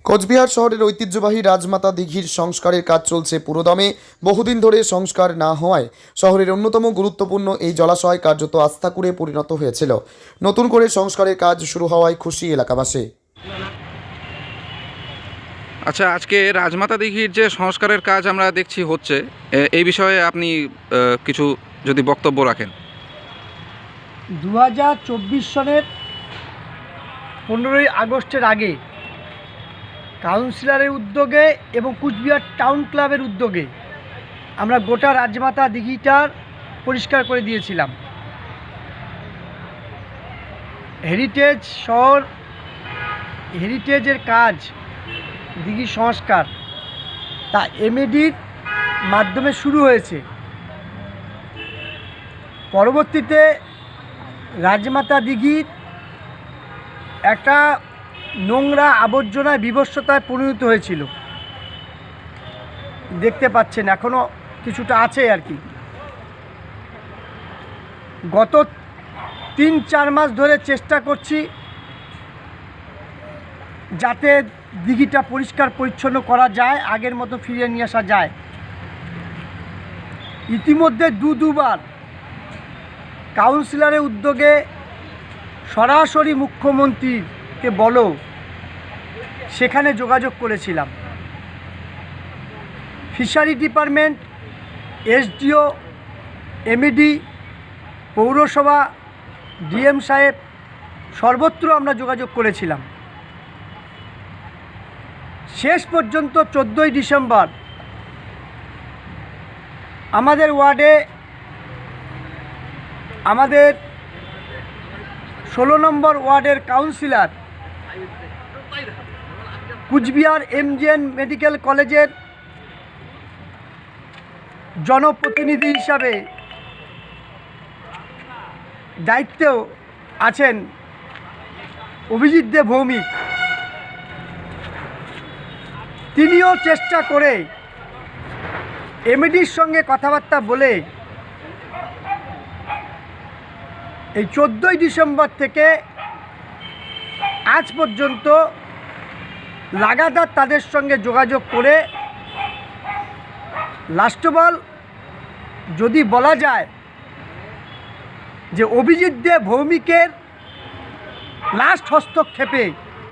কোচবিহার শহরের ঐতিহ্যবাহী রাজমাতা দিঘির সংস্কারের কাজ চলছে পুরোদমে। বহুদিন ধরে সংস্কার না হওয়ায় শহরের অন্যতম গুরুত্বপূর্ণ এই জলাশয় কার্যত আস্তাকুঁড়ে পরিণত হয়েছিল। নতুন করে সংস্কারের কাজ শুরু হওয়ায় খুশি এলাকাবাসী। আচ্ছা, আজকে রাজমাতা দিঘির যে সংস্কারের কাজ আমরা দেখছি হচ্ছে, এই বিষয়ে আপনি কিছু যদি বক্তব্য রাখেন। 2024 সনের 15ই আগস্টের আগে কাউন্সিলরের উদ্যোগে এবং কুচবিহার টাউন ক্লাবের উদ্যোগে আমরা গোটা রাজমাতা দিঘিটার পরিষ্কার করে দিয়েছিলাম। হেরিটেজ শহর, হেরিটেজের কাজ, দিঘি সংস্কার তা এমএডির মাধ্যমে শুরু হয়েছে। পরবর্তীতে রাজমাতা দিঘির একটা নোংরা আবর্জনায় বিভৎসতায় পরিণত হয়েছিল। দেখতে পাচ্ছেন এখনও কিছুটা আছে আর কি। গত 3-4 মাস ধরে চেষ্টা করছি যাতে দিঘিটা পরিষ্কার পরিচ্ছন্ন করা যায়, আগের মতো ফিরিয়ে নিয়ে আসা যায়। ইতিমধ্যে দুবার কাউন্সিলরের উদ্যোগে সরাসরি মুখ্যমন্ত্রীকে বলো সেখানে যোগাযোগ করেছিলাম। ফিশারি ডিপার্টমেন্ট, এসডিও, এমইডি, পৌরসভা, ডিএম সাহেব সর্বত্র আমরা যোগাযোগ করেছিলাম। শেষ পর্যন্ত 14ই ডিসেম্বর আমাদের ওয়ার্ডে আমাদের 16 নম্বর ওয়ার্ডের কাউন্সিলর, কুচবিহার এমজিএন মেডিকেল কলেজের জনপ্রতিনিধি হিসাবে দায়িত্বেও আছেন অভিজিৎ দে ভৌমিক, তিনিও চেষ্টা করে এমডির সঙ্গে কথাবার্তা বলে এই 14ই ডিসেম্বর থেকে আজ পর্যন্ত লাগাতার তাদের সঙ্গে যোগাযোগ করে লাস্ট অফ অল যদি বলা যায় যে অভিজিৎ দে ভৌমিকের লাস্ট হস্তক্ষেপে